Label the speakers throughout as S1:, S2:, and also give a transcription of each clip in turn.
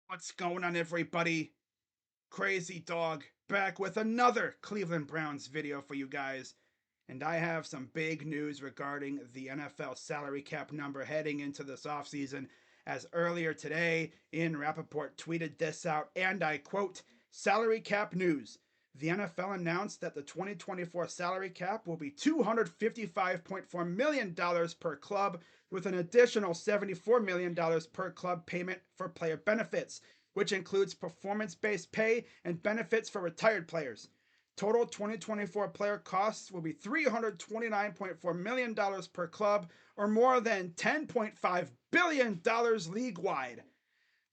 S1: What's going on, everybody? Crazy Dog back with another Cleveland Browns video for you guys. And I have some big news regarding the NFL salary cap number heading into this offseason. As earlier today, Ian Rappaport tweeted this out, and I quote, salary cap news. The NFL announced that the 2024 salary cap will be $255.4 million per club, with an additional $74 million per club payment for player benefits, which includes performance based pay and benefits for retired players. Total 2024 player costs will be $329.4 million per club, or more than $10.5 billion league wide.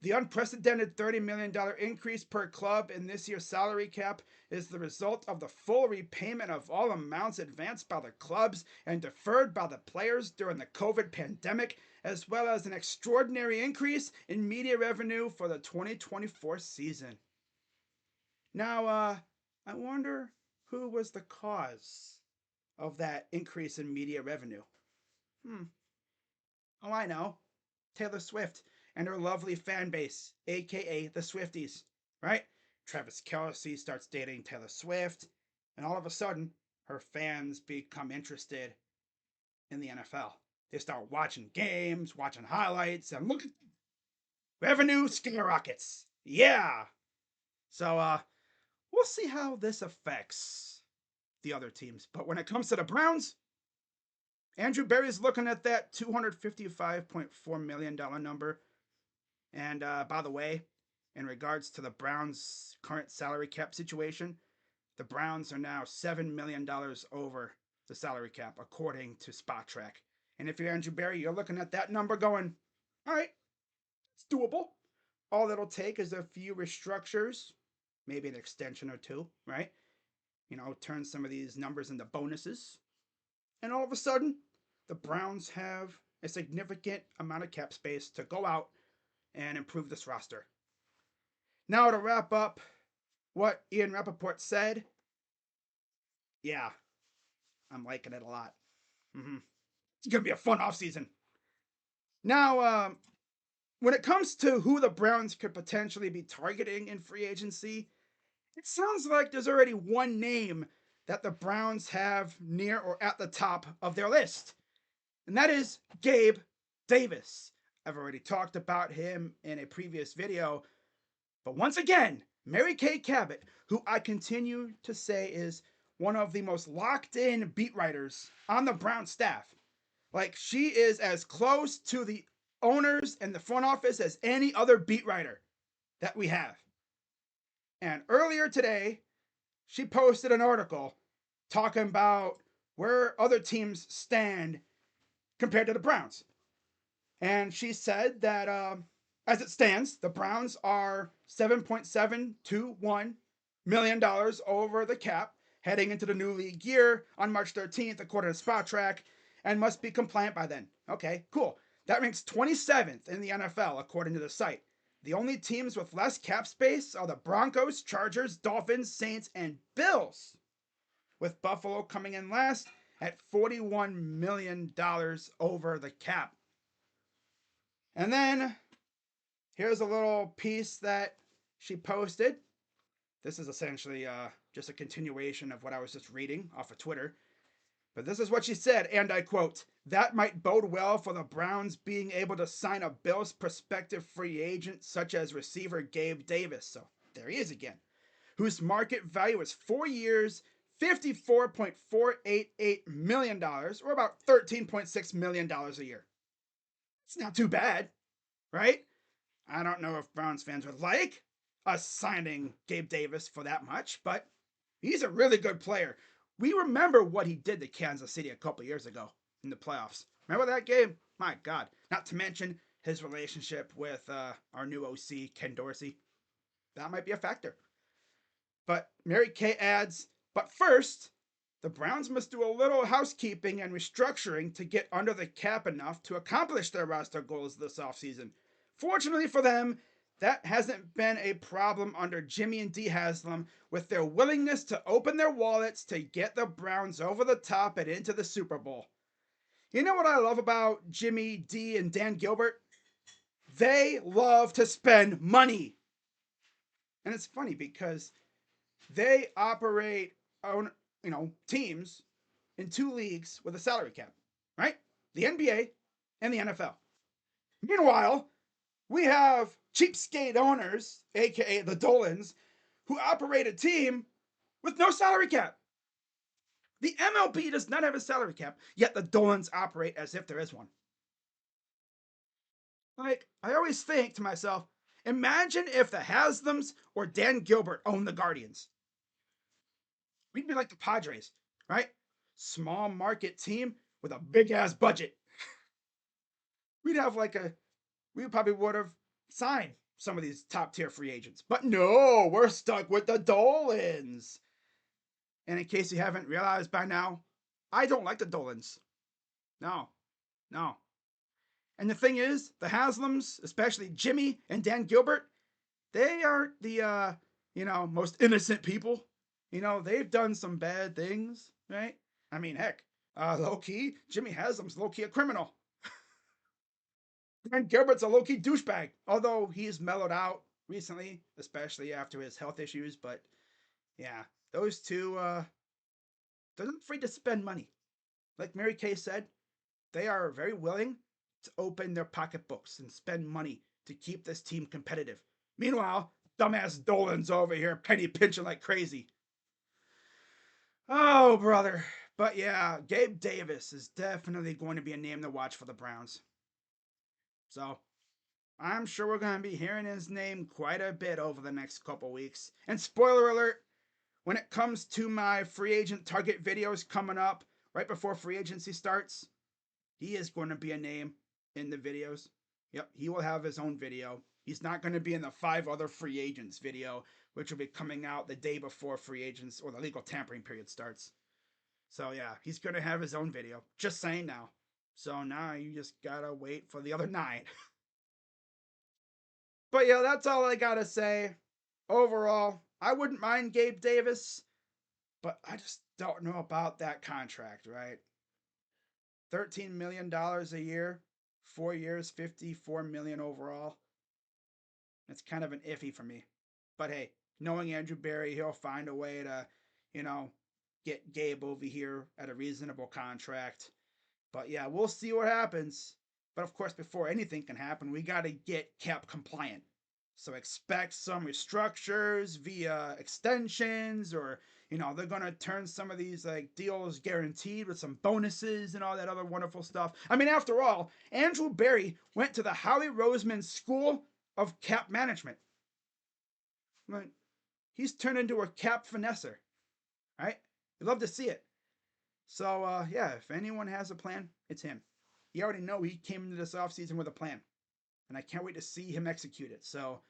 S1: The unprecedented $30 million increase per club in this year's salary cap is the result of the full repayment of all amounts advanced by the clubs and deferred by the players during the COVID pandemic, as well as an extraordinary increase in media revenue for the 2024 season. Now, I wonder who was the cause of that increase in media revenue. Hmm. Oh, I know. Taylor Swift and her lovely fan base, aka the Swifties, right? Travis Kelce starts dating Taylor Swift, and all of a sudden, her fans become interested in the NFL. They start watching games, watching highlights, and look at revenue skyrockets. Yeah. So, we'll see how this affects the other teams. But when it comes to the Browns, Andrew Berry's looking at that $255.4 million number. And by the way, in regards to the Browns' current salary cap situation, the Browns are now $7 million over the salary cap, according to Spotrac. And if you're Andrew Berry, you're looking at that number going, all right, it's doable. All it'll take is a few restructures, maybe an extension or two, right? Turn some of these numbers into bonuses. And all of a sudden, the Browns have a significant amount of cap space to go out and improve this roster. Now, to wrap up what Ian Rappaport said, yeah, I'm liking it a lot. It's going to be a fun offseason. Now, when it comes to who the Browns could potentially be targeting in free agency, it sounds like there's already one name that the Browns have near or at the top of their list, and that is Gabe Davis. I've already talked about him in a previous video, but once again, Mary Kay Cabot, who I continue to say is one of the most locked in beat writers on the Brown staff. Like, she is as close to the owners and the front office as any other beat writer that we have. And earlier today, she posted an article talking about where other teams stand compared to the Browns. And she said that as it stands, the Browns are $7.721 million over the cap heading into the new league year on March 13th, according to Spotrac, and must be compliant by then. Okay, cool. That ranks 27th in the NFL, according to the site. The only teams with less cap space are the Broncos, Chargers, Dolphins, Saints, and Bills, with Buffalo coming in last at $41 million over the cap. And then here's a little piece that she posted. This is essentially just a continuation of what I was just reading off of Twitter. But this is what she said, and I quote, that might bode well for the Browns being able to sign a Bills prospective free agent such as receiver Gabe Davis. So there he is again, whose market value is 4 years, $54.488 million, or about $13.6 million a year. It's not too bad, right? I don't know if Browns fans would like us signing Gabe Davis for that much, but he's a really good player. We remember what he did to Kansas City a couple years ago in the playoffs. Remember that game? My God. Not to mention his relationship with our new OC, Ken Dorsey. That might be a factor. But Mary Kay adds, but first, the Browns must do a little housekeeping and restructuring to get under the cap enough to accomplish their roster goals this offseason. Fortunately for them, that hasn't been a problem under Jimmy and Dee Haslam, with their willingness to open their wallets to get the Browns over the top and into the Super Bowl. You know what I love about Jimmy, Dee, and Dan Gilbert? They love to spend money. And it's funny because they operate on, teams in two leagues with a salary cap, right? The NBA and the NFL. Meanwhile, we have cheapskate owners, aka the Dolans, who operate a team with no salary cap. The MLB does not have a salary cap, yet the Dolans operate as if there is one. Like, I always think to myself, imagine if the Haslams or Dan Gilbert owned the Guardians. We'd be like the Padres, right? Small market team with a big ass budget. We'd have we probably would have signed some of these top tier free agents. But no, we're stuck with the Dolans. And in case you haven't realized by now, I don't like the Dolans. No, no. And the thing is, the Haslams, especially Jimmy and Dan Gilbert, they aren't the most innocent people. They've done some bad things, right? I mean, heck, low key, Jimmy Haslam's low key a criminal. Dan Gilbert's a low key douchebag, although he's mellowed out recently, especially after his health issues. But yeah, those two, they're not afraid to spend money. Like Mary Kay said, they are very willing to open their pocketbooks and spend money to keep this team competitive. Meanwhile, dumbass Dolan's over here penny pinching like crazy. Oh, brother. But yeah, Gabe Davis is definitely going to be a name to watch for the Browns. So I'm sure we're going to be hearing his name quite a bit over the next couple weeks. And spoiler alert, when it comes to my free agent target videos coming up right before free agency starts, he is going to be a name in the videos. Yep, he will have his own video. He's not going to be in the 5 other free agents video, which will be coming out the day before free agents or the legal tampering period starts. So yeah, he's going to have his own video. Just saying now. So now you just gotta wait for the other 9. But yeah, that's all I gotta say. Overall, I wouldn't mind Gabe Davis, but I just don't know about that contract, right? $13 million a year, 4 years, 54 million overall. It's kind of an iffy for me. But hey, knowing Andrew Berry, he'll find a way to, you know, get Gabe over here at a reasonable contract. But yeah, we'll see what happens. But of course, before anything can happen, we got to get cap compliant. So expect some restructures via extensions, or they're gonna turn some of these like deals guaranteed with some bonuses and all that other wonderful stuff. I mean, after all, Andrew Berry went to the Howie Roseman School of Cap Management. Like, he's turned into a cap finesser, right? You'd love to see it. So yeah, if anyone has a plan, it's him. You already know he came into this offseason with a plan, and I can't wait to see him execute it. So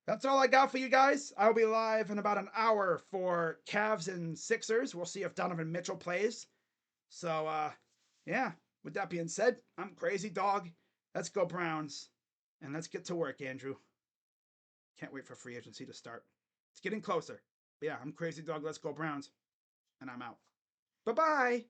S1: that's all I got for you guys. I'll be live in about an hour for Cavs and Sixers. We'll see if Donovan Mitchell plays. So yeah, with that being said, I'm Crazy Dog. Let's go Browns. And let's get to work, Andrew. Can't wait for free agency to start. It's getting closer. But yeah, I'm Crazy Dog. Let's go Browns. And I'm out. Bye-bye.